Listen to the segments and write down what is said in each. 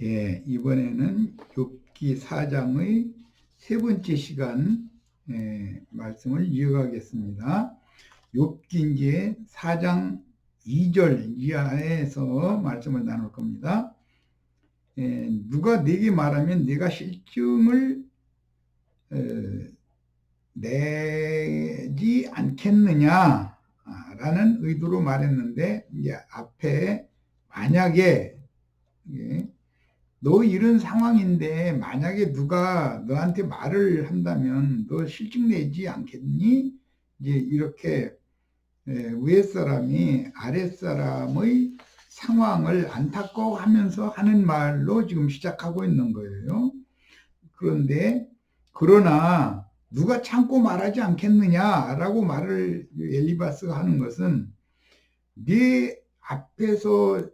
예, 이번에는 욥기 4장의 세 번째 시간 말씀을 이어가겠습니다. 욥기 이제 4장 2절 이하에서 말씀을 나눌 겁니다. 누가 네게 말하면 네가 실증을 내지 않겠느냐 라는 의도로 말했는데, 이제 앞에 만약에 너 이런 상황인데 만약에 누가 너한테 말을 한다면 너 실증 내지 않겠니? 이제 이렇게 윗사람이 아랫사람의 상황을 안타까워하면서 하는 말로 지금 시작하고 있는 거예요. 그러나 누가 참고 말하지 않겠느냐라고 말을 엘리바스가 하는 것은, 네 앞에서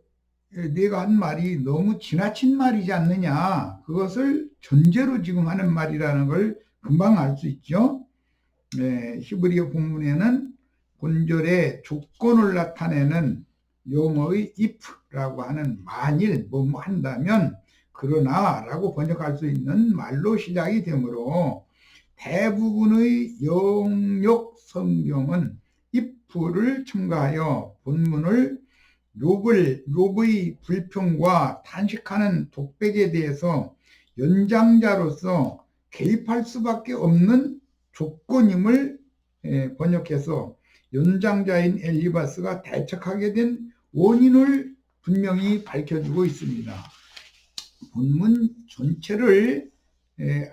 네가 한 말이 너무 지나친 말이지 않느냐, 그것을 전제로 지금 하는 말이라는 걸 금방 알 수 있죠. 히브리어 본문에는 본절의 조건을 나타내는 용어의 if라고 하는 만일 뭐뭐 한다면 그러나 라고 번역할 수 있는 말로 시작이 되므로 대부분의 영역 성경은 if를 첨가하여 본문을 욥의 불평과 탄식하는 독백에 대해서 연장자로서 개입할 수밖에 없는 조건임을 번역해서 연장자인 엘리바스가 대척하게 된 원인을 분명히 밝혀주고 있습니다. 본문 전체를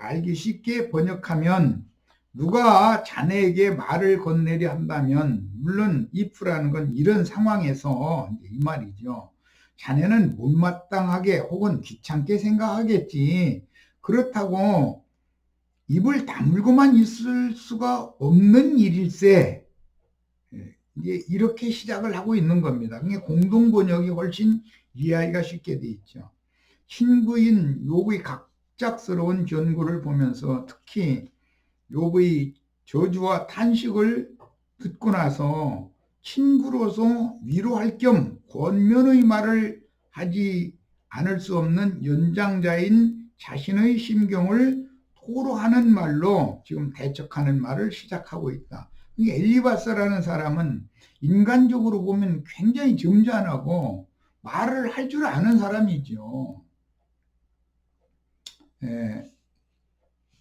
알기 쉽게 번역하면, 누가 자네에게 말을 건네려 한다면, 물론 if라는 건 이런 상황에서 이 말이죠. 자네는 못마땅하게 혹은 귀찮게 생각하겠지. 그렇다고 입을 다물고만 있을 수가 없는 일일세. 이제 이렇게 시작을 하고 있는 겁니다. 공동 번역이 훨씬 이해하기가 쉽게 돼 있죠. 친구인 욥의 갑작스러운 견고를 보면서 특히 욥의 저주와 탄식을 듣고 나서 친구로서 위로할 겸 권면의 말을 하지 않을 수 없는 연장자인 자신의 심경을 토로하는 말로 지금 대척하는 말을 시작하고 있다. 엘리바스라는 사람은 인간적으로 보면 굉장히 점잖하고 말을 할 줄 아는 사람이죠.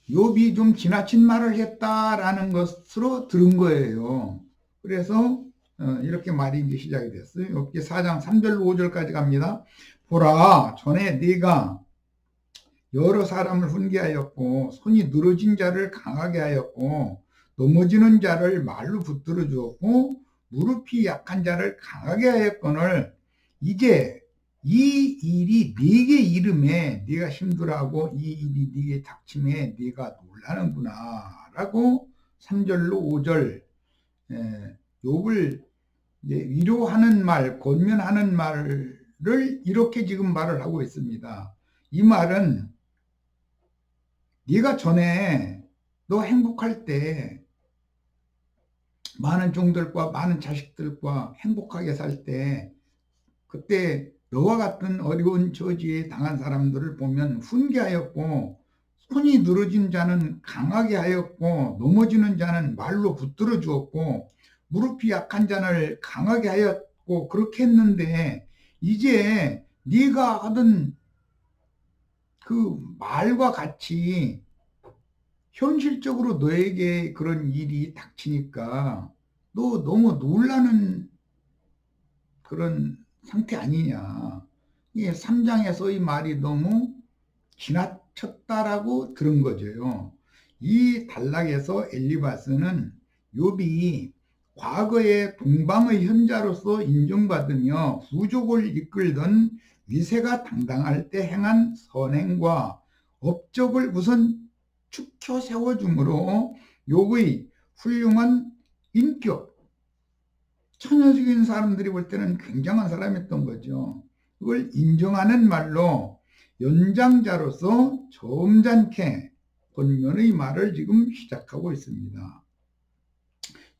욥이 좀 지나친 말을 했다라는 것으로 들은 거예요. 그래서 이렇게 말이 이제 시작이 됐어요. 욥기 4장 3절로 5절까지 갑니다. 보라, 전에 네가 여러 사람을 훈계하였고 손이 늘어진 자를 강하게 하였고 넘어지는 자를 말로 붙들어 주었고 무릎이 약한 자를 강하게 하였거늘 이제 이 일이 네게 이름에 네가 힘들어하고 이 일이 네게 닥침에 네가 놀라는구나 라고 3절로 5절 욥을 위로하는 말, 권면하는 말을 이렇게 지금 말을 하고 있습니다. 이 말은 네가 전에 너 행복할 때 많은 종들과 많은 자식들과 행복하게 살 때, 그때 너와 같은 어려운 처지에 당한 사람들을 보면 훈계하였고 손이 늘어진 자는 강하게 하였고 넘어지는 자는 말로 붙들어 주었고 무릎이 약한 자를 강하게 하였고 그렇게 했는데, 이제 네가 하던 그 말과 같이 현실적으로 너에게 그런 일이 닥치니까 너 너무 놀라는 그런 상태 아니냐. 이게 3장에서의 말이 너무 지나쳤다라고 들은 거죠. 이 단락에서 엘리바스는 욥이 과거의 동방의 현자로서 인정받으며 부족을 이끌던 위세가 당당할 때 행한 선행과 업적을 우선 축혀 세워주므로 욥의 훌륭한 인격, 천여적인 사람들이 볼 때는 굉장한 사람이었던 거죠. 그걸 인정하는 말로 연장자로서 점잖게 권면의 말을 지금 시작하고 있습니다.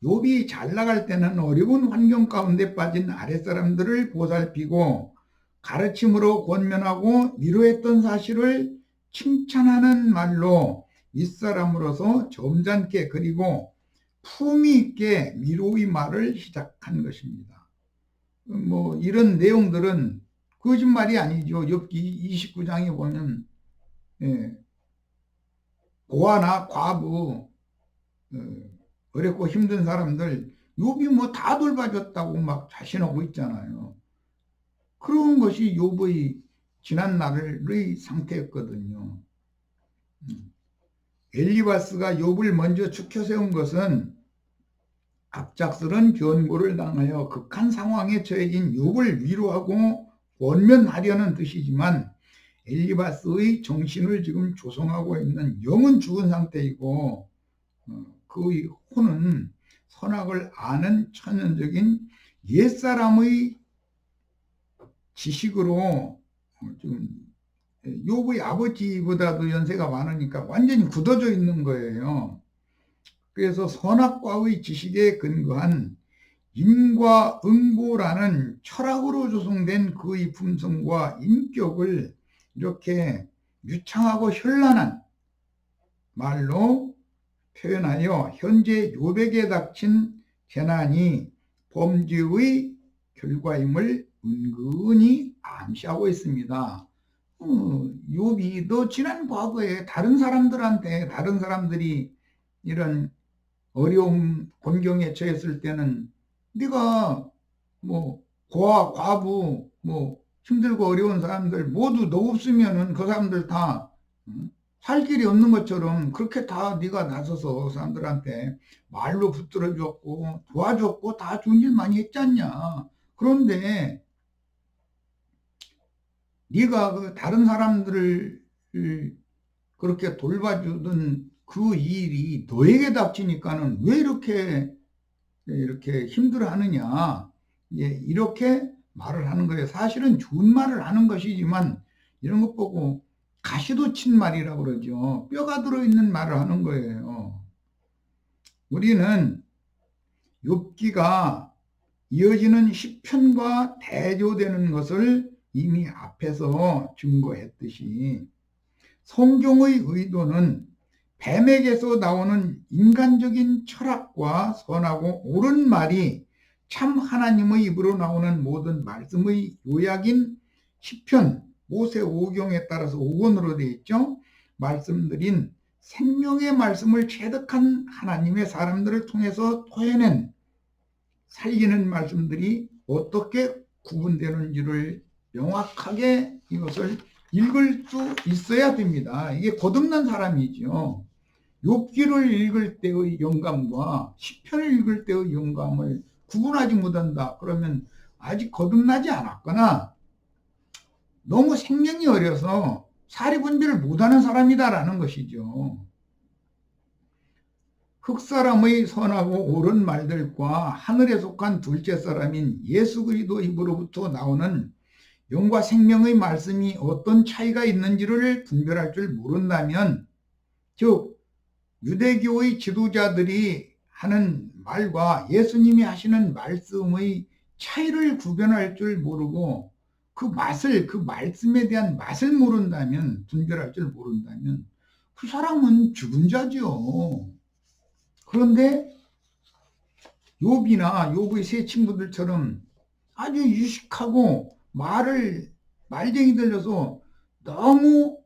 욥이 잘 나갈 때는 어려운 환경 가운데 빠진 아랫사람들을 보살피고 가르침으로 권면하고 위로했던 사실을 칭찬하는 말로 윗사람으로서 점잖게 그리고 품위 있게 위로의 말을 시작한 것입니다. 뭐 이런 내용들은 거짓말이 아니죠. 욥기 29장에 보면 고아나 과부, 어렵고 힘든 사람들 욥이 뭐 다 돌봐줬다고 막 자신하고 있잖아요. 그런 것이 욥의 지난 날의 상태였거든요. 엘리바스가 욥을 먼저 추켜 세운 것은 갑작스런 변고를 당하여 극한 상황에 처해진 욥을 위로하고 권면하려는 뜻이지만 엘리바스의 정신을 지금 조성하고 있는 영은 죽은 상태이고 그의 혼은 선악을 아는 천연적인 옛사람의 지식으로 지금 욥의 아버지보다도 연세가 많으니까 완전히 굳어져 있는 거예요. 그래서 선악과의 지식에 근거한 인과응보라는 철학으로 조성된 그의 품성과 인격을 이렇게 유창하고 현란한 말로 표현하여 현재 욥에게 닥친 재난이 범죄의 결과임을 은근히 암시하고 있습니다. 욥이 너 지난 과거에 다른 사람들이 이런 어려움 곤경에 처했을 때는 네가 뭐 고아 과부 뭐 힘들고 어려운 사람들 모두 너 없으면은 그 사람들 다 살 길이 없는 것처럼 그렇게 다 네가 나서서 사람들한테 말로 붙들어 줬고 도와줬고 다 좋은 일 많이 했지 않냐. 그런데 네가 그 다른 사람들을 그렇게 돌봐주던 그 일이 너에게 닥치니까는 왜 이렇게 힘들어하느냐. 이렇게 말을 하는 거예요. 사실은 좋은 말을 하는 것이지만 이런 것 보고 가시도 친 말이라고 그러죠. 뼈가 들어있는 말을 하는 거예요. 우리는 욥기가 이어지는 시편과 대조되는 것을 이미 앞에서 증거했듯이 성경의 의도는 뱀에게서 나오는 인간적인 철학과 선하고 옳은 말이 참 하나님의 입으로 나오는 모든 말씀의 요약인 시편 모세 5경에 따라서 5권으로 되어 있죠. 말씀드린 생명의 말씀을 체득한 하나님의 사람들을 통해서 토해낸 살리는 말씀들이 어떻게 구분되는지를 명확하게 이것을 읽을 수 있어야 됩니다. 이게 거듭난 사람이죠. 욥기를 읽을 때의 영감과 시편을 읽을 때의 영감을 구분하지 못한다. 그러면 아직 거듭나지 않았거나 너무 생명이 어려서 사리분별을 못하는 사람이다라는 것이죠. 흙사람의 선하고 옳은 말들과 하늘에 속한 둘째 사람인 예수 그리스도 입으로부터 나오는 영과 생명의 말씀이 어떤 차이가 있는지를 분별할 줄 모른다면, 즉 유대교의 지도자들이 하는 말과 예수님이 하시는 말씀의 차이를 구별할 줄 모르고 그 말씀에 대한 맛을 모른다면, 분별할 줄 모른다면 그 사람은 죽은 자죠. 그런데 욥이나 욥의 세 친구들처럼 아주 유식하고 말쟁이 들려서 너무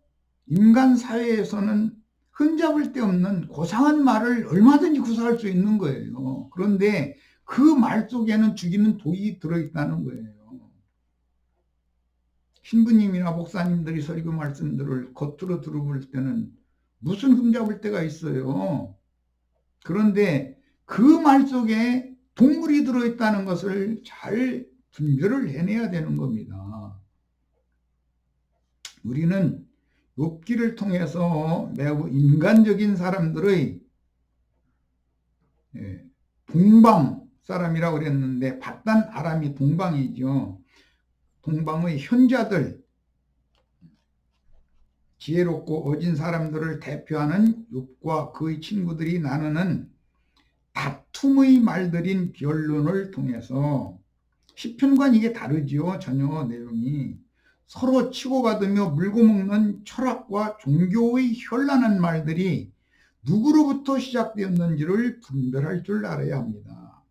인간 사회에서는 흠잡을 데 없는 고상한 말을 얼마든지 구사할 수 있는 거예요. 그런데 그 말 속에는 죽이는 독이 들어있다는 거예요. 신부님이나 목사님들이 설교 말씀들을 겉으로 들어볼 때는 무슨 흠잡을 데가 있어요. 그런데 그 말 속에 동물이 들어있다는 것을 잘 분별을 해내야 되는 겁니다. 우리는 욥기를 통해서 매우 인간적인 사람들의 동방 사람이라고 그랬는데 밧단 아람이 동방이죠. 동방의 현자들, 지혜롭고 어진 사람들을 대표하는 욥과 그의 친구들이 나누는 다툼의 말들인 변론을 통해서 시편과는 이게 다르죠. 전혀 내용이. 서로 치고받으며 물고 먹는 철학과 종교의 현란한 말들이 누구로부터 시작되었는지를 분별할 줄 알아야 합니다.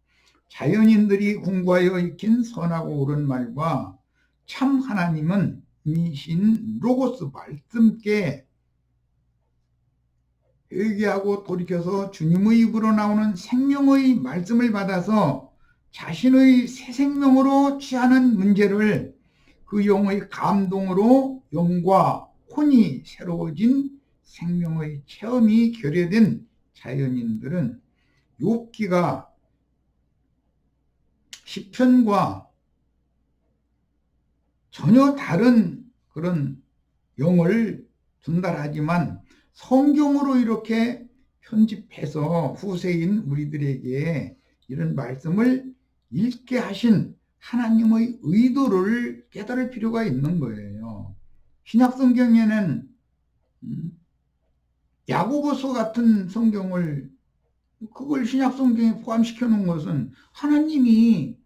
자연인들이 공부하여 익힌 선하고 옳은 말과 참 하나님은 이신 로고스 말씀께 회개하고 돌이켜서 주님의 입으로 나오는 생명의 말씀을 받아서 자신의 새 생명으로 취하는 문제를 그 영의 감동으로 영과 혼이 새로워진 생명의 체험이 결여된 자연인들은 욥기가 시편과 전혀 다른 그런 영을 전달하지만 성경으로 이렇게 편집해서 후세인 우리들에게 이런 말씀을 읽게 하신 하나님의 의도를 깨달을 필요가 있는 거예요. 신약성경에는 야고보서 같은 성경을 그걸 신약성경에 포함시켜 놓은 것은 하나님이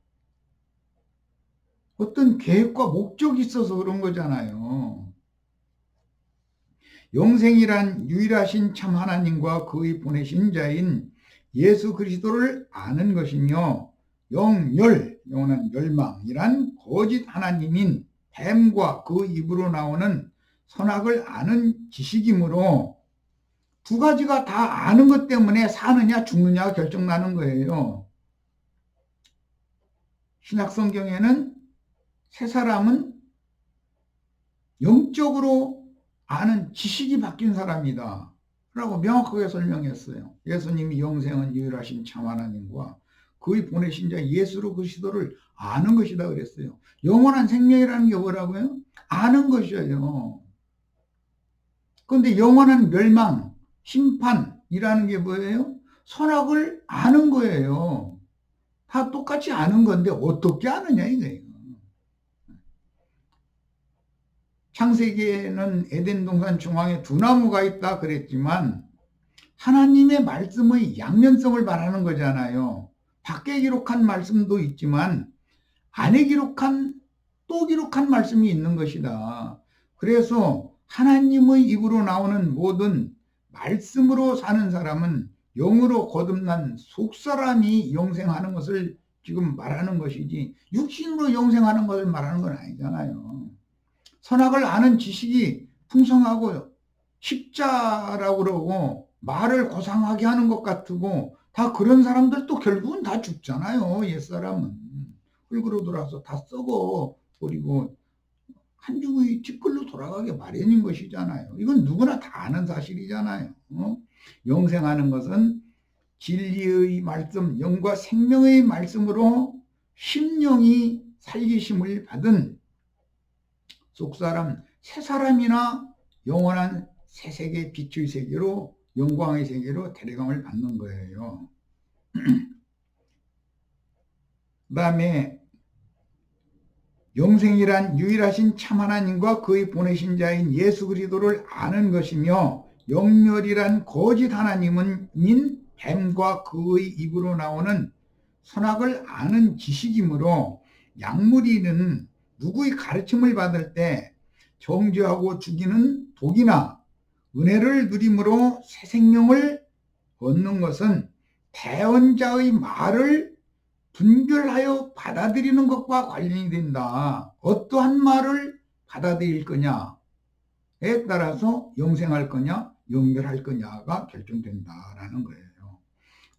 어떤 계획과 목적이 있어서 그런 거잖아요. 영생이란 유일하신 참 하나님과 그의 보내신 자인 예수 그리스도를 아는 것이며 영열, 영원한 열망이란 거짓 하나님인 뱀과 그 입으로 나오는 선악을 아는 지식이므로 두 가지가 다 아는 것 때문에 사느냐 죽느냐가 결정나는 거예요. 신약성경에는 새 사람은 영적으로 아는 지식이 바뀐 사람이다 라고 명확하게 설명했어요. 예수님이 영생은 유일하신 참 하나님과 그의 보내신 자 예수 그리스도를 아는 것이다 그랬어요. 영원한 생명이라는 게 뭐라고요? 아는 것이에요. 그런데 영원한 멸망, 심판이라는 게 뭐예요? 선악을 아는 거예요. 다 똑같이 아는 건데 어떻게 아느냐 이거예요. 창세기에는 에덴 동산 중앙에 두 나무가 있다 그랬지만 하나님의 말씀의 양면성을 말하는 거잖아요. 밖에 기록한 말씀도 있지만 안에 기록한 또 기록한 말씀이 있는 것이다. 그래서 하나님의 입으로 나오는 모든 말씀으로 사는 사람은 영으로 거듭난 속사람이 영생하는 것을 지금 말하는 것이지 육신으로 영생하는 것을 말하는 건 아니잖아요. 선악을 아는 지식이 풍성하고 십자라고 그러고 말을 고상하게 하는 것 같고 다 그런 사람들도 결국은 다 죽잖아요. 옛사람은 흙으로 돌아서 다 썩어 버리고 한 죽의 티끌로 돌아가게 마련인 것이잖아요. 이건 누구나 다 아는 사실이잖아요. 영생하는 것은 진리의 말씀, 영과 생명의 말씀으로 심령이 살기심을 받은 속사람, 새 사람이나 영원한 새 세계, 빛의 세계로, 영광의 세계로 데려감을 받는 거예요. 그 다음에 영생이란 유일하신 참 하나님과 그의 보내신 자인 예수 그리스도를 아는 것이며 영멸이란 거짓 하나님은 인 뱀과 그의 입으로 나오는 선악을 아는 지식이므로 약물이는 누구의 가르침을 받을 때 정죄하고 죽이는 독이나 은혜를 누림으로 새 생명을 얻는 것은 대언자의 말을 분별하여 받아들이는 것과 관련이 된다. 어떠한 말을 받아들일 거냐에 따라서 영생할 거냐, 영멸할 거냐가 결정된다라는 거예요.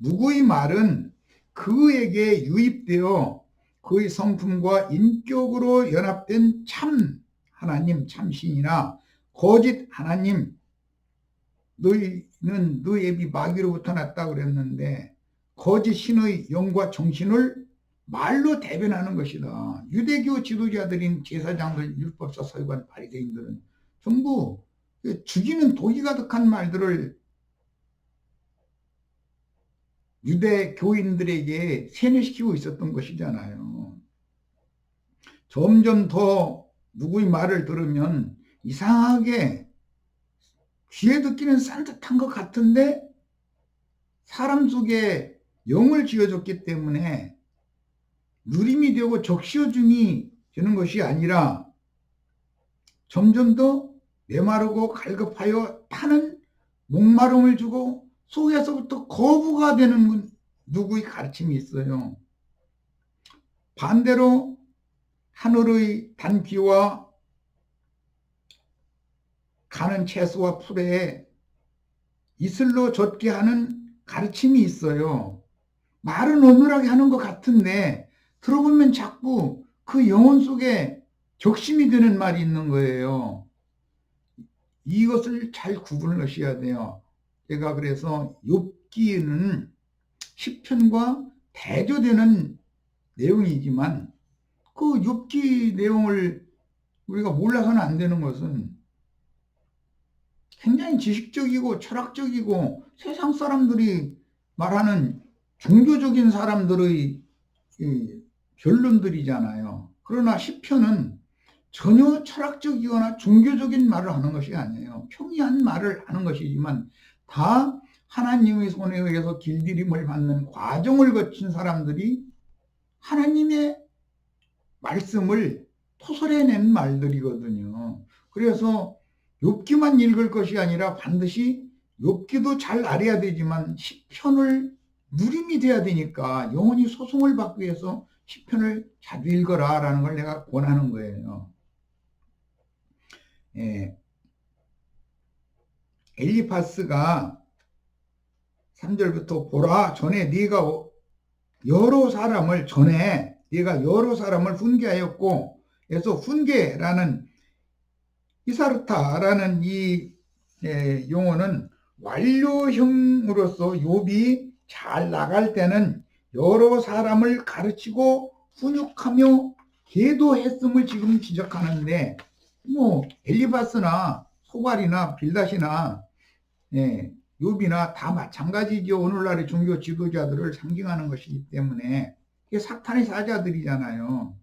누구의 말은 그에게 유입되어 그의 성품과 인격으로 연합된 참 하나님, 참 신이나 거짓 하나님, 너희는 너희 애비 마귀로부터 났다고 그랬는데 거짓 신의 영과 정신을 말로 대변하는 것이다. 유대교 지도자들인 제사장들, 율법사, 서기관, 바리새인들은 전부 죽이는 독이 가득한 말들을 유대 교인들에게 세뇌시키고 있었던 것이잖아요. 점점 더 누구의 말을 들으면 이상하게 귀에 듣기는 산뜻한 것 같은데 사람 속에 영을 쥐어줬기 때문에 누림이 되고 적시어줌이 되는 것이 아니라 점점 더 메마르고 갈급하여 타는 목마름을 주고 속에서부터 거부가 되는 누구의 가르침이 있어요. 반대로 하늘의 단비와 가는 채소와 풀에 이슬로 젖게 하는 가르침이 있어요. 말은 어눌하게 하는 것 같은데 들어보면 자꾸 그 영혼 속에 적심이 되는 말이 있는 거예요. 이것을 잘 구분을 하셔야 돼요. 제가 그래서 욥기는 시편과 대조되는 내용이지만 그 욥기 내용을 우리가 몰라서는 안 되는 것은 굉장히 지식적이고 철학적이고 세상 사람들이 말하는 종교적인 사람들의 결론들이잖아요. 그러나 시편은 전혀 철학적이거나 종교적인 말을 하는 것이 아니에요. 평이한 말을 하는 것이지만 다 하나님의 손에 의해서 길들임을 받는 과정을 거친 사람들이 하나님의 말씀을 토설해낸 말들이거든요. 그래서 욥기만 읽을 것이 아니라 반드시 욥기도 잘 알아야 되지만 시편을 누림이 돼야 되니까 영혼이 소송을 받기 위해서 시편을 자주 읽어라 라는 걸 내가 권하는 거예요. 예. 엘리파스가 3절부터 보라 전에 네가 여러 사람을 훈계하였고 그래서 훈계라는 이사르타라는 이 용어는 완료형으로서 욥이 잘 나갈 때는 여러 사람을 가르치고 훈육하며 계도했음을 지금 지적하는데 엘리바스나 소발이나 빌닷이나 욥이나 다 마찬가지죠. 오늘날의 종교 지도자들을 상징하는 것이기 때문에 이게 사탄의 사자들이잖아요.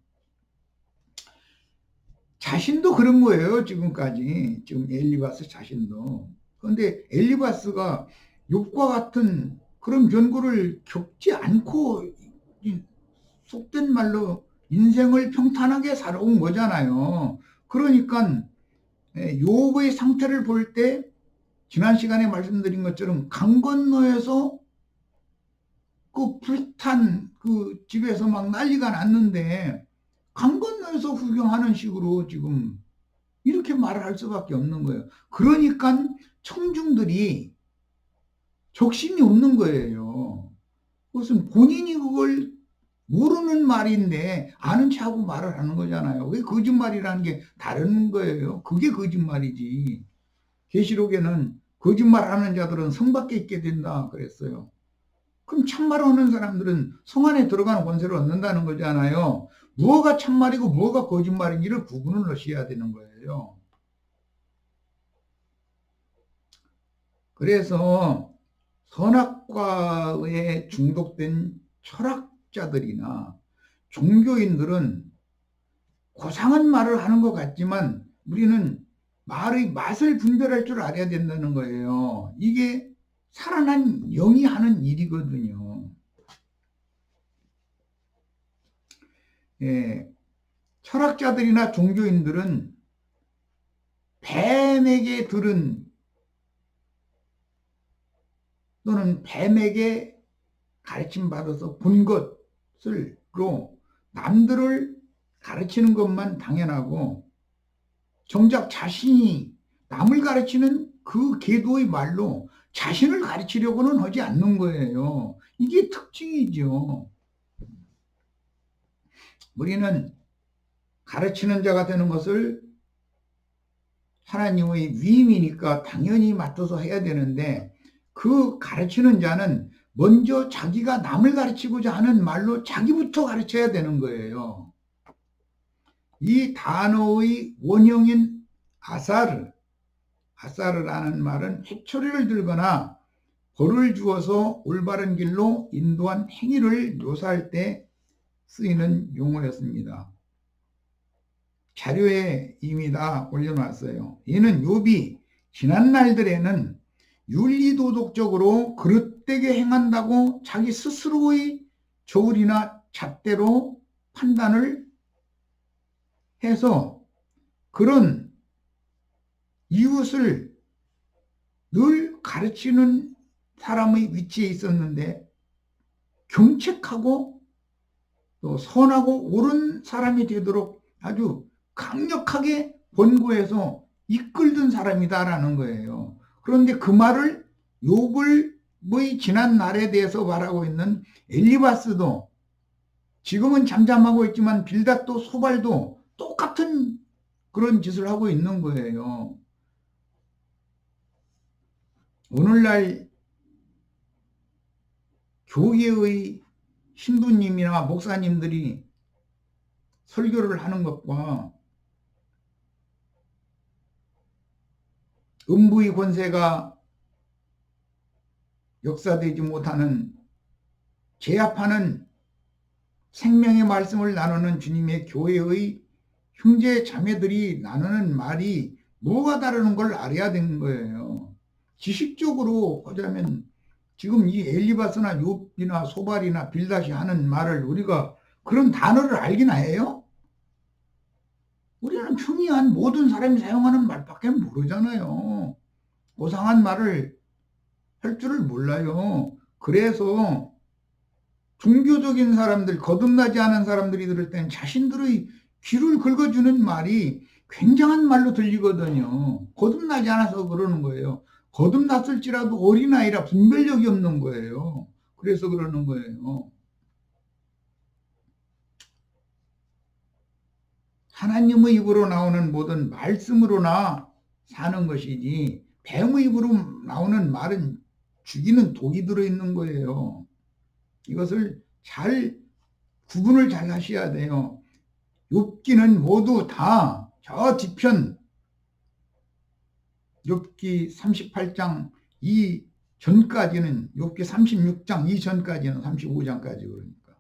자신도 그런 거예요. 지금까지. 지금 엘리바스 자신도. 그런데 엘리바스가 욥과 같은 그런 변고를 겪지 않고 속된 말로 인생을 평탄하게 살아온 거잖아요. 그러니까 욥의 상태를 볼 때 지난 시간에 말씀드린 것처럼 강 건너에서 그 불탄 그 집에서 막 난리가 났는데 강 건너에서 구경하는 식으로 지금 이렇게 말을 할 수밖에 없는 거예요. 그러니까 청중들이 적심이 없는 거예요. 그것은 본인이 그걸 모르는 말인데 아는 체하고 말을 하는 거잖아요. 왜 거짓말이라는 게 다른 거예요. 그게 거짓말이지. 계시록에는 거짓말하는 자들은 성 밖에 있게 된다 그랬어요. 그럼 참말을 하는 사람들은 성 안에 들어가는 권세를 얻는다는 거잖아요. 무엇가 참말이고 무엇가 거짓말인지를 구분을 하셔야 되는 거예요. 그래서 선악과에 중독된 철학자들이나 종교인들은 고상한 말을 하는 것 같지만 우리는 말의 맛을 분별할 줄 알아야 된다는 거예요. 이게 살아난 영이 하는 일이거든요. 철학자들이나 종교인들은 뱀에게 들은 또는 뱀에게 가르침 받아서 본 것을로 남들을 가르치는 것만 당연하고 정작 자신이 남을 가르치는 그 계도의 말로 자신을 가르치려고는 하지 않는 거예요. 이게 특징이죠. 우리는 가르치는 자가 되는 것을 하나님의 위임이니까 당연히 맡아서 해야 되는데 그 가르치는 자는 먼저 자기가 남을 가르치고자 하는 말로 자기부터 가르쳐야 되는 거예요. 이 단어의 원형인 아사르라는 말은 회초리를 들거나 벌을 주어서 올바른 길로 인도한 행위를 묘사할 때 쓰이는 용어였습니다. 자료에 이미 다 올려놨어요. 이는 욥이 지난 날들에는 윤리도덕적으로 그릇되게 행한다고 자기 스스로의 저울이나 잣대로 판단을 해서 그런 이웃을 늘 가르치는 사람의 위치에 있었는데 경책하고 또 선하고 옳은 사람이 되도록 아주 강력하게 권고해서 이끌던 사람이다라는 거예요. 그런데 그 말을 욥의 지난 날에 대해서 말하고 있는 엘리바스도 지금은 잠잠하고 있지만 빌닷도 소발도 똑같은 그런 짓을 하고 있는 거예요. 오늘날 교회의 신부님이나 목사님들이 설교를 하는 것과 음부의 권세가 역사되지 못하는 제압하는 생명의 말씀을 나누는 주님의 교회의 형제 자매들이 나누는 말이 뭐가 다르는 걸 알아야 되는 거예요. 지식적으로 하자면 지금 이 엘리바스나 욥이나 소발이나 빌닷이 하는 말을 우리가 그런 단어를 알기나 해요? 우리는 평이한 모든 사람이 사용하는 말밖에 모르잖아요. 고상한 말을 할 줄을 몰라요. 그래서 종교적인 사람들, 거듭나지 않은 사람들이 들을 땐 자신들의 귀를 긁어주는 말이 굉장한 말로 들리거든요. 거듭나지 않아서 그러는 거예요. 거듭났을지라도 어린아이라 분별력이 없는 거예요. 그래서 그러는 거예요. 하나님의 입으로 나오는 모든 말씀으로나 사는 것이지 뱀의 입으로 나오는 말은 죽이는 독이 들어있는 거예요. 이것을 잘 구분을 잘 하셔야 돼요. 욥기는 모두 다 저 뒤편 욥기 38장 이 전까지는 욥기 36장 이전까지는 35장까지 그러니까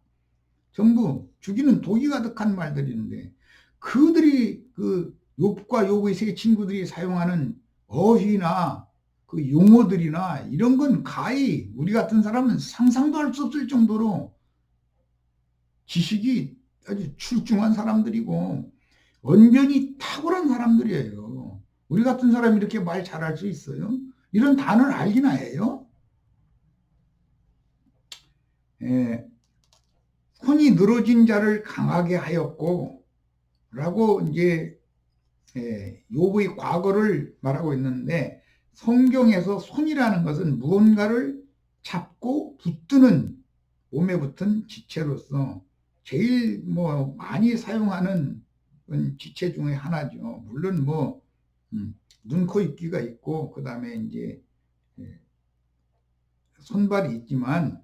전부 죽이는 독이 가득한 말들인데 그들이 그 욥과 욥의 세 친구들이 사용하는 어휘나 그 용어들이나 이런 건 가히 우리 같은 사람은 상상도 할 수 없을 정도로 지식이 아주 출중한 사람들이고 언변이 탁월한 사람들이에요. 우리 같은 사람이 이렇게 말 잘할 수 있어요? 이런 단어를 알기나 해요? 손이 늘어진 자를 강하게 하였고 라고 이제 욥의 과거를 말하고 있는데 성경에서 손이라는 것은 무언가를 잡고 붙드는 몸에 붙은 지체로서 제일 많이 사용하는 지체 중에 하나죠. 물론 눈, 코, 입, 귀가 있고 그 다음에 이제 손발이 있지만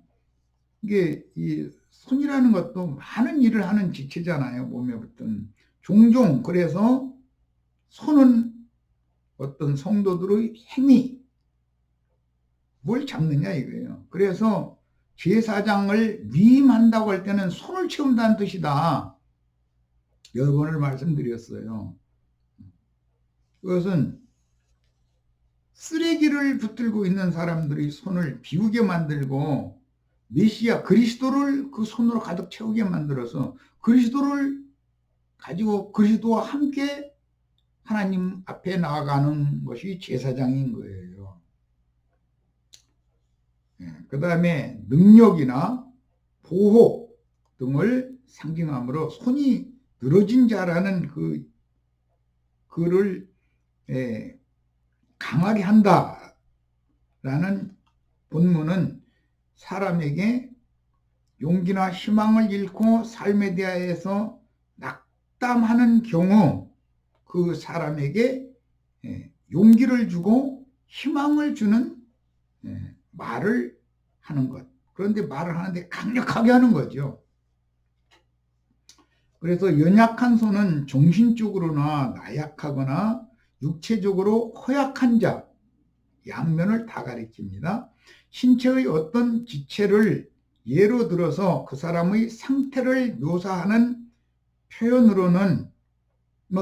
이게 이 손이라는 것도 많은 일을 하는 지체잖아요. 몸에 붙은 종종 그래서 손은 어떤 성도들의 행위 뭘 잡느냐 이거예요. 그래서 제사장을 위임한다고 할 때는 손을 채운다는 뜻이다. 여러 번을 말씀드렸어요. 그것은 쓰레기를 붙들고 있는 사람들이 손을 비우게 만들고 메시아 그리스도를 그 손으로 가득 채우게 만들어서 그리스도를 가지고 그리스도와 함께 하나님 앞에 나아가는 것이 제사장인 거예요. 그 다음에 능력이나 보호 등을 상징함으로 손이 늘어진 자라는 그를 강하게 한다라는 본문은 사람에게 용기나 희망을 잃고 삶에 대해서 낙담하는 경우 그 사람에게 용기를 주고 희망을 주는 말을 하는 것. 그런데 말을 하는데 강력하게 하는 거죠. 그래서 연약한 손은 정신적으로나 나약하거나 육체적으로 허약한 자, 양면을 다 가리킵니다. 신체의 어떤 지체를 예로 들어서 그 사람의 상태를 묘사하는 표현으로는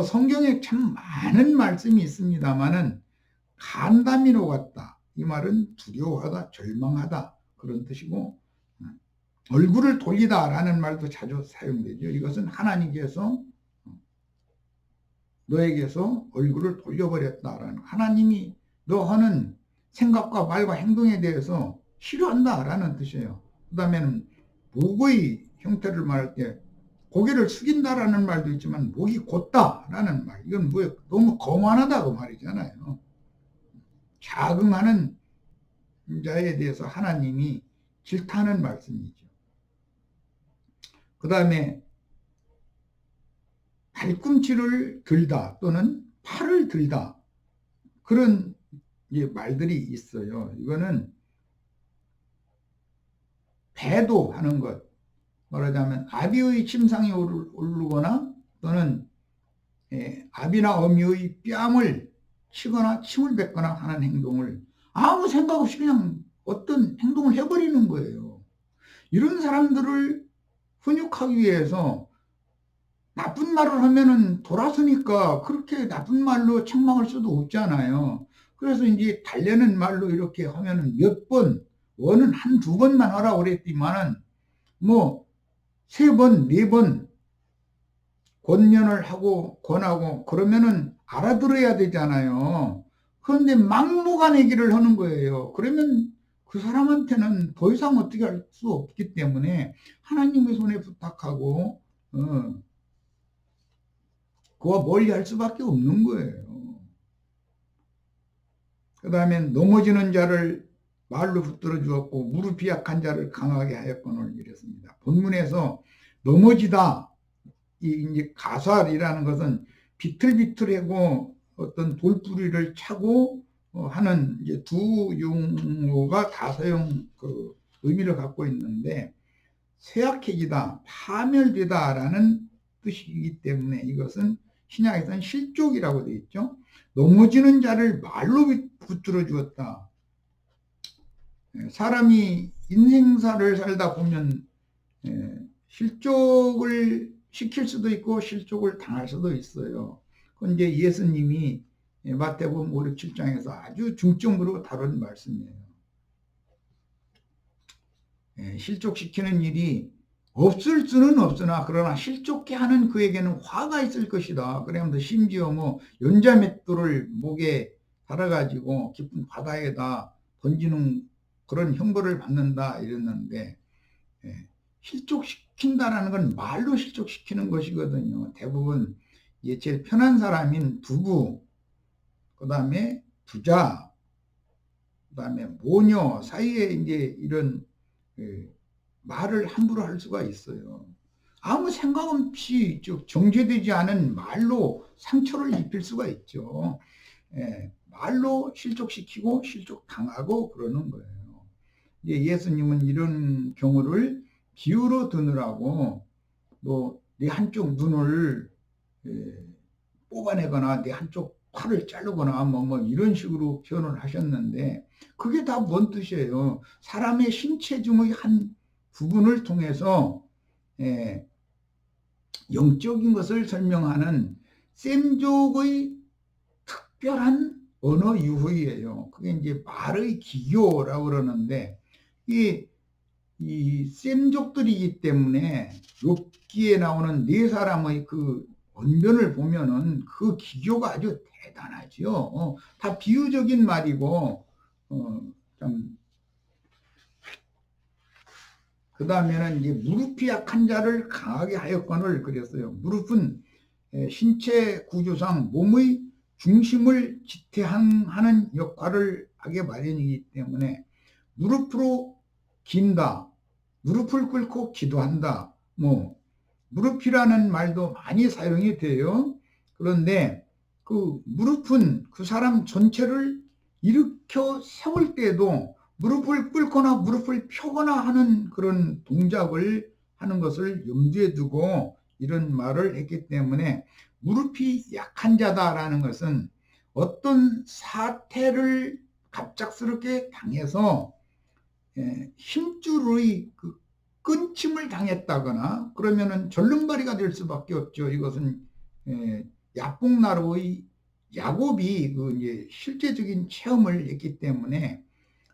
성경에 참 많은 말씀이 있습니다만은 간담이로 같다. 이 말은 두려워하다, 절망하다 그런 뜻이고 얼굴을 돌리다라는 말도 자주 사용되죠. 이것은 하나님께서 너에게서 얼굴을 돌려버렸다라는 하나님이 너 하는 생각과 말과 행동에 대해서 싫어한다라는 뜻이에요. 그 다음에는 목의 형태를 말할 때 고개를 숙인다라는 말도 있지만 목이 곧다라는 말. 이건 뭐 너무 거만하다 그 말이잖아요. 자긍하는 자에 대해서 하나님이 질타하는 말씀이죠. 그 다음에 발꿈치를 들다 또는 팔을 들다 그런 말들이 있어요. 이거는 배도하는 것, 말하자면 아비의 침상에 오르거나 또는 아비나 어미의 뺨을 치거나 침을 뱉거나 하는 행동을 아무 생각 없이 그냥 어떤 행동을 해버리는 거예요. 이런 사람들을 훈육하기 위해서 나쁜 말을 하면은 돌아서니까 그렇게 나쁜 말로 책망할 수도 없잖아요. 그래서 이제 달래는 말로 이렇게 하면은 몇 번, 원은 한두 번만 하라고 그랬지만은 뭐 3번, 4번 권면을 하고 권하고 그러면은 알아들어야 되잖아요. 그런데 막무가내기를 하는 거예요. 그러면 그 사람한테는 더 이상 어떻게 할 수 없기 때문에 하나님의 손에 부탁하고 그와 멀리 할 수밖에 없는 거예요. 그 다음에 넘어지는 자를 말로 붙들어 주었고 무릎이 약한 자를 강하게 하였거늘 이랬습니다. 본문에서 넘어지다 이제 가살이라는 것은 비틀비틀하고 어떤 돌뿌리를 차고 하는 이제 두 용어가 다사용 그 의미를 갖고 있는데 쇠약해지다, 파멸되다라는 뜻이기 때문에 이것은 신약에서는 실족이라고 되어 있죠. 넘어지는 자를 말로 붙들어 주었다. 사람이 인생사를 살다 보면 실족을 시킬 수도 있고 실족을 당할 수도 있어요. 그건 이제 예수님이 마태복음 5, 6, 7장에서 아주 중점으로 다룬 말씀이에요. 실족시키는 일이 없을 수는 없으나 그러나 실족케 하는 그에게는 화가 있을 것이다. 그러면서 심지어 뭐 연자맷돌을 목에 달아가지고 깊은 바다에다 던지는 그런 형벌을 받는다 이랬는데 실족시킨다라는 건 말로 실족시키는 것이거든요. 대부분 제일 편한 사람인 부부, 그 다음에 부자, 그 다음에 모녀 사이에 이제 이런 말을 함부로 할 수가 있어요. 아무 생각 없이 정제되지 않은 말로 상처를 입힐 수가 있죠. 말로 실족시키고 실족당하고 그러는 거예요. 예수님은 이런 경우를 비유로 드느라고 뭐 내 한쪽 눈을 뽑아내거나 내 한쪽 팔을 자르거나 뭐 이런 식으로 표현을 하셨는데 그게 다 뭔 뜻이에요? 사람의 신체 중의 한 부분을 통해서 영적인 것을 설명하는 셈족의 특별한 언어 유형이에요. 그게 이제 말의 기교라고 그러는데 이 셈족들이기 때문에 욥기에 나오는 네 사람의 그 언변을 보면은 그 기교가 아주 대단하죠. 다 비유적인 말이고 참. 그 다음에는 이제 무릎이 약한 자를 강하게 하였거늘 그랬어요. 무릎은 신체 구조상 몸의 중심을 지탱하는 역할을 하게 마련이기 때문에 무릎으로 긴다, 무릎을 꿇고 기도한다, 뭐 무릎이라는 말도 많이 사용이 돼요. 그런데 그 무릎은 그 사람 전체를 일으켜 세울 때도 무릎을 꿇거나 무릎을 펴거나 하는 그런 동작을 하는 것을 염두에 두고 이런 말을 했기 때문에 무릎이 약한 자다라는 것은 어떤 사태를 갑작스럽게 당해서 힘줄의 그 끊침을 당했다거나 그러면은 절름발이가 될 수밖에 없죠. 이것은 야복나루의 야곱이 그 이제 실제적인 체험을 했기 때문에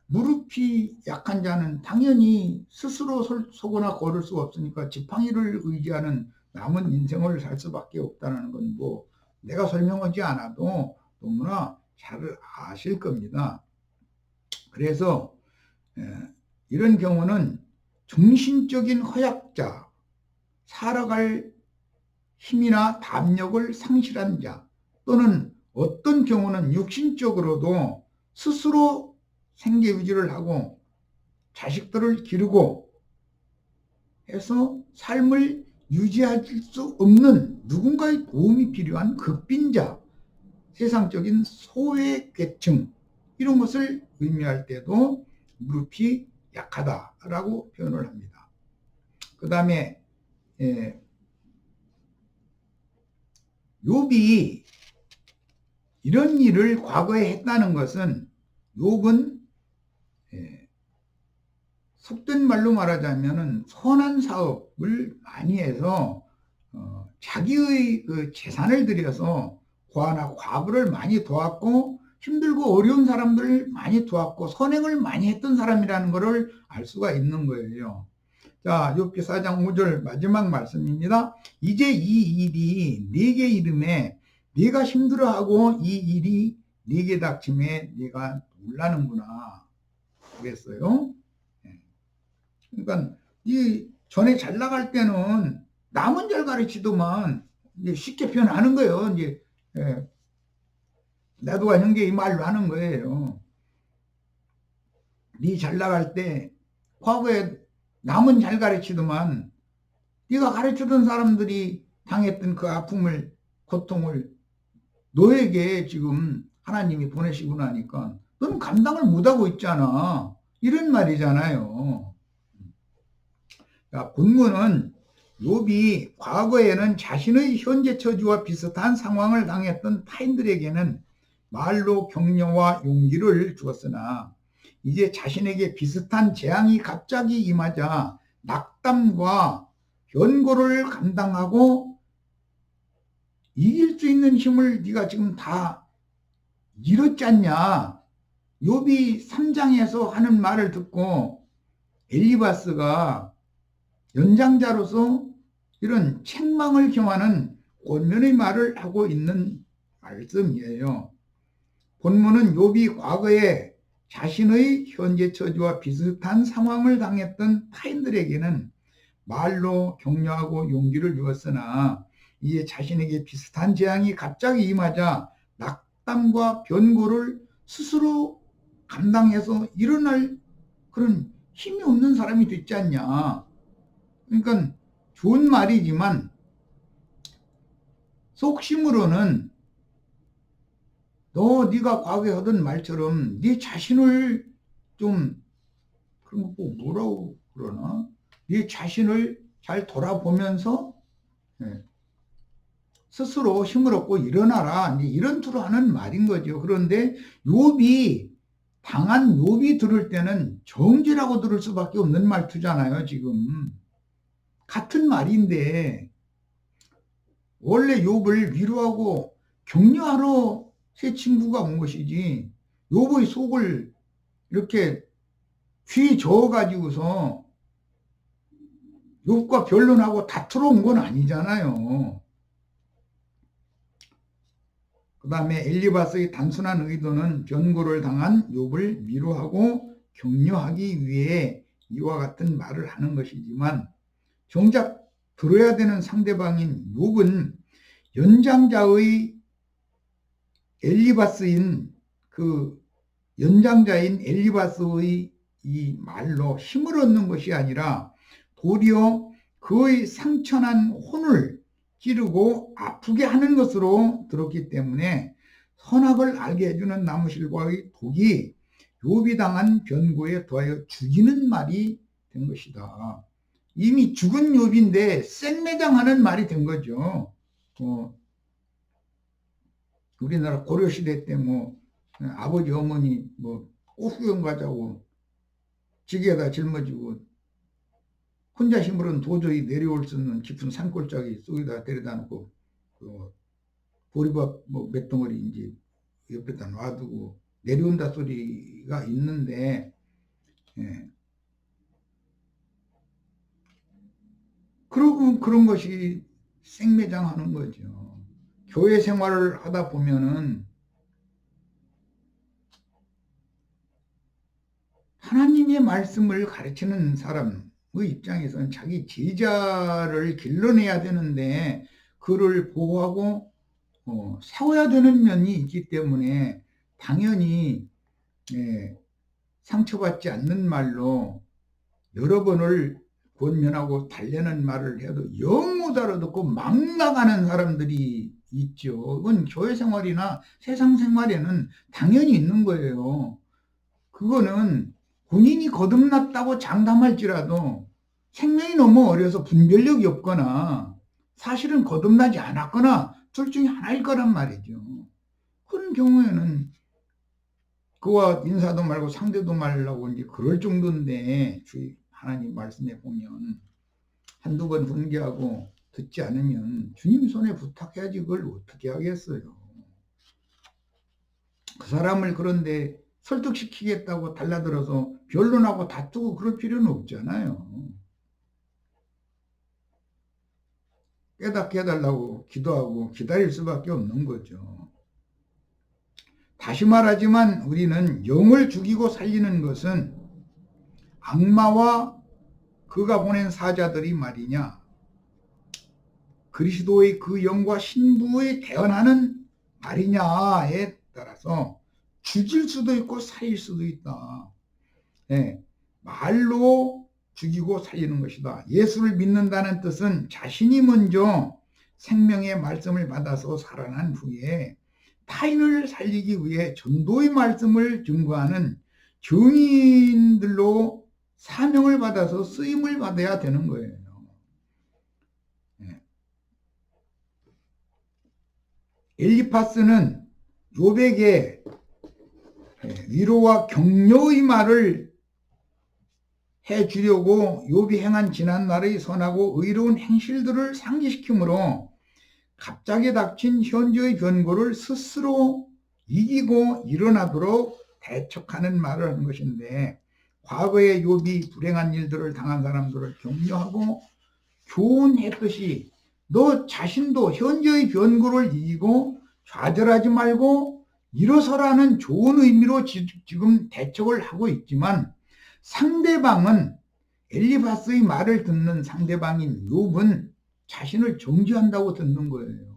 무릎이 약한 자는 당연히 스스로 서거나 걸을 수가 없으니까 지팡이를 의지하는 남은 인생을 살 수밖에 없다는 건 뭐 내가 설명하지 않아도 너무나 잘 아실 겁니다. 그래서 이런 경우는 정신적인 허약자, 살아갈 힘이나 담력을 상실한 자, 또는 어떤 경우는 육신적으로도 스스로 생계 유지를 하고 자식들을 기르고 해서 삶을 유지할 수 없는 누군가의 도움이 필요한 극빈자, 세상적인 소외계층, 이런 것을 의미할 때도 무릎이 약하다라고 표현을 합니다. 그 다음에 욥이 이런 일을 과거에 했다는 것은, 욥은 속된 말로 말하자면 선한 사업을 많이 해서 자기의 그 재산을 들여서 과나 과부를 많이 도왔고 힘들고 어려운 사람들을 많이 도왔고 선행을 많이 했던 사람이라는 것을 알 수가 있는 거예요. 자, 욥기 4장 5절 마지막 말씀입니다. 이제 이 일이 네게 이름에 네가 힘들어하고 이 일이 네게 닥침에 네가 놀라는구나 그랬어요. 그러니까 이 전에 잘 나갈 때는 남은 잘 가르치더만 이제 쉽게 표현하는 거예요. 이제 나도가 형제 이 말로 하는 거예요. 네 잘 나갈 때 과거에 남은 잘 가르치더만 네가 가르치던 사람들이 당했던 그 아픔을, 고통을 너에게 지금 하나님이 보내시고 나니까 너는 감당을 못하고 있잖아. 이런 말이잖아요. 본문은 욥이 과거에는 자신의 현재 처지와 비슷한 상황을 당했던 타인들에게는 말로 격려와 용기를 주었으나 이제 자신에게 비슷한 재앙이 갑자기 임하자 낙담과 변고를 감당하고 이길 수 있는 힘을 네가 지금 다 잃었지 않냐. 욥이 3장에서 하는 말을 듣고 엘리바스가 연장자로서 이런 책망을 경하는 권면의 말을 하고 있는 말씀이에요. 본문은 욥이 과거에 자신의 현재 처지와 비슷한 상황을 당했던 타인들에게는 말로 격려하고 용기를 주었으나 이에 자신에게 비슷한 재앙이 갑자기 임하자 낙담과 변고를 스스로 감당해서 일어날 그런 힘이 없는 사람이 됐지 않냐. 그러니까 좋은 말이지만 속심으로는 네가 과거에 하던 말처럼 네 자신을 좀, 그런 거 뭐라고 그러나, 네 자신을 잘 돌아보면서 스스로 힘을 얻고 일어나라, 이런 투로 하는 말인 거죠. 그런데 욥이 당한 욥이 들을 때는 정죄라고 들을 수밖에 없는 말투잖아요. 지금 같은 말인데 원래 욥을 위로하고 격려하러 새 친구가 온 것이지 욥의 속을 이렇게 귀 저어가지고서 욥과 변론하고 다투러 온 건 아니잖아요. 그 다음에 엘리바스의 단순한 의도는 변고를 당한 욥을 위로하고 격려하기 위해 이와 같은 말을 하는 것이지만 정작 들어야 되는 상대방인 욥은 연장자의 엘리바스인 그 연장자인 엘리바스의 이 말로 힘을 얻는 것이 아니라 도리어 그의 상처난 혼을 찌르고 아프게 하는 것으로 들었기 때문에 선악을 알게 해주는 나무실과의 독이 욥이 당한 변고에 더하여 죽이는 말이 된 것이다. 이미 죽은 욥인데 생매장하는 말이 된 거죠. 우리나라 고려시대 때 아버지 어머니 꽃구경 가자고 지게에다 짊어지고 혼자 힘으로는 도저히 내려올 수 없는 깊은 산골짜기 속에다 데려다 놓고 보리밥 몇 덩어리인지 옆에다 놔두고 내려온다 소리가 있는데, 그러고 그런 것이 생매장하는 거죠. 교회 생활을 하다 보면은 하나님의 말씀을 가르치는 사람의 입장에서는 자기 제자를 길러내야 되는데 그를 보호하고 세워야 되는 면이 있기 때문에 당연히 상처받지 않는 말로 여러 번을 권면하고 달래는 말을 해도 영 못 알아듣고 막 나가는 사람들이 있죠. 이건 교회 생활이나 세상 생활에는 당연히 있는 거예요. 그거는 본인이 거듭났다고 장담할지라도 생명이 너무 어려서 분별력이 없거나 사실은 거듭나지 않았거나 둘 중에 하나일 거란 말이죠. 그런 경우에는 그와 인사도 말고 상대도 말라고 이제 그럴 정도인데 주의 하나님 말씀에 보면 한두 번 훈계하고 듣지 않으면 주님 손에 부탁해야지 그걸 어떻게 하겠어요. 그 사람을 그런데 설득시키겠다고 달라들어서 변론하고 다투고 그럴 필요는 없잖아요. 깨닫게 해달라고 기도하고 기다릴 수밖에 없는 거죠. 다시 말하지만 우리는 영을 죽이고 살리는 것은 악마와 그가 보낸 사자들이 말이냐 그리스도의 그 영과 신부에 대언하는 말이냐에 따라서 죽일 수도 있고 살릴 수도 있다. 말로 죽이고 살리는 것이다. 예수를 믿는다는 뜻은 자신이 먼저 생명의 말씀을 받아서 살아난 후에 타인을 살리기 위해 전도의 말씀을 증거하는 증인들로 사명을 받아서 쓰임을 받아야 되는 거예요. 엘리파스는 욥에게 위로와 격려의 말을 해주려고 욥이 행한 지난날의 선하고 의로운 행실들을 상기시키므로 갑자기 닥친 현재의 변고를 스스로 이기고 일어나도록 대척하는 말을 하는 것인데 과거에 욥이 불행한 일들을 당한 사람들을 격려하고 교훈했듯이 너 자신도 현재의 변고를 이기고 좌절하지 말고 일어서라는 좋은 의미로 지금 대척을 하고 있지만 상대방은 엘리파스의 말을 듣는 상대방인 욥은 자신을 정죄한다고 듣는 거예요.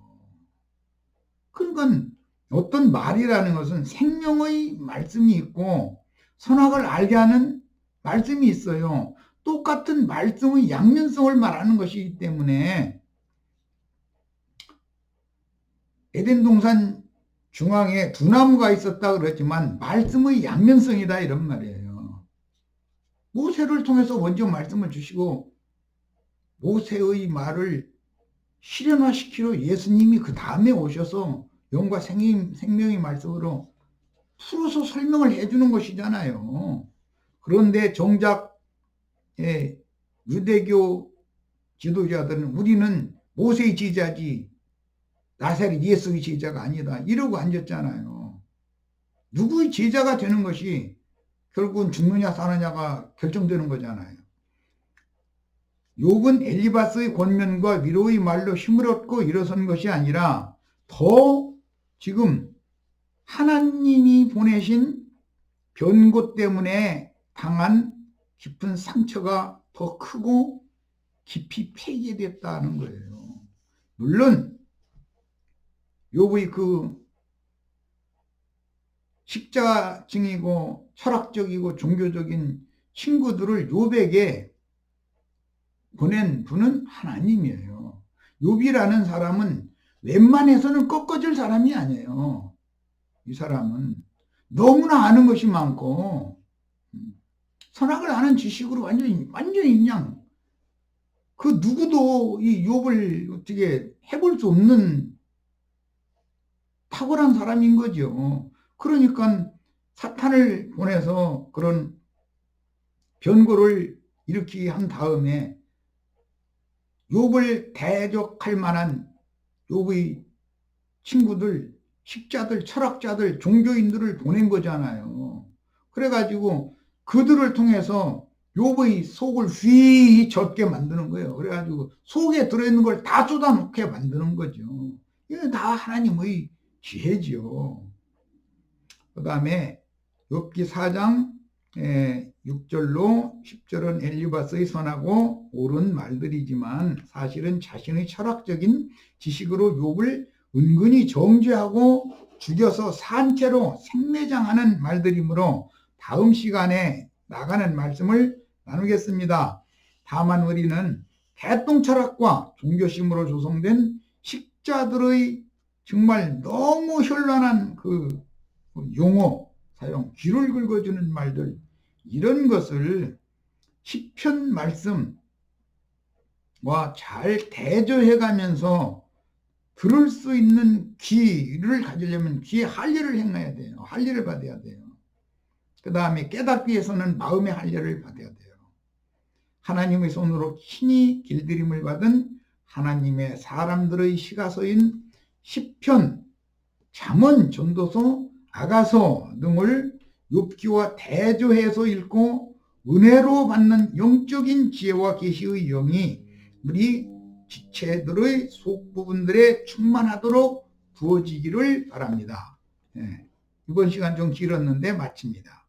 그러니까 어떤 말이라는 것은 생명의 말씀이 있고 선악을 알게 하는 말씀이 있어요. 똑같은 말씀의 양면성을 말하는 것이기 때문에 에덴 동산 중앙에 두 나무가 있었다 그랬지만 말씀의 양면성이다 이런 말이에요. 모세를 통해서 먼저 말씀을 주시고 모세의 말을 실현화시키러 예수님이 그 다음에 오셔서 영과 생명의 말씀으로 풀어서 설명을 해주는 것이잖아요. 그런데 정작 유대교 지도자들은 우리는 모세의 제자지 나사렛 예수의 제자가 아니다 이러고 앉았잖아요. 누구의 제자가 되는 것이 결국은 죽느냐 사느냐가 결정되는 거잖아요. 욥은 엘리바스의 권면과 위로의 말로 힘을 얻고 일어선 것이 아니라 더 지금 하나님이 보내신 변고 때문에 당한 깊은 상처가 더 크고 깊이 폐기됐다는 거예요. 물론 욥의 그 십자증이고 철학적이고 종교적인 친구들을 욥에게 보낸 분은 하나님이에요. 욥이라는 사람은 웬만해서는 꺾어질 사람이 아니에요. 이 사람은 너무나 아는 것이 많고 선악을 아는 지식으로 완전히 그냥 그 누구도 이 욥을 어떻게 해볼 수 없는 탁월한 사람인 거죠. 그러니까 사탄을 보내서 그런 변고를 일으키게 한 다음에 욥을 대적할 만한 욥의 친구들, 식자들, 철학자들, 종교인들을 보낸 거잖아요. 그래가지고 그들을 통해서 욥의 속을 휘 젖게 만드는 거예요. 그래가지고 속에 들어있는 걸 다 쏟아놓게 만드는 거죠. 이건 다 하나님의 지혜지요. 그 다음에 욥기 4장 6절로 10절은 엘리바스의 선하고 옳은 말들이지만 사실은 자신의 철학적인 지식으로 욥을 은근히 정죄하고 죽여서 산채로 생매장하는 말들이므로 다음 시간에 나가는 말씀을 나누겠습니다. 다만 우리는 대통철학과 종교심으로 조성된 식자들의 정말 너무 현란한 그 용어 사용, 귀를 긁어주는 말들, 이런 것을 시편 말씀과 잘 대조해가면서 들을 수 있는 귀를 가지려면 귀에 할례를 행해야 돼요. 할례를 받아야 돼요. 그 다음에 깨닫기 위해서는 마음의 할례를 받아야 돼요. 하나님의 손으로 친히 길들임을 받은 하나님의 사람들의 시가서인 시편, 잠언, 전도서, 아가서 등을 욥기와 대조해서 읽고 은혜로 받는 영적인 지혜와 계시의 영이 우리 지체들의 속부분들에 충만하도록 부어지기를 바랍니다. 이번 시간 좀 길었는데 마칩니다.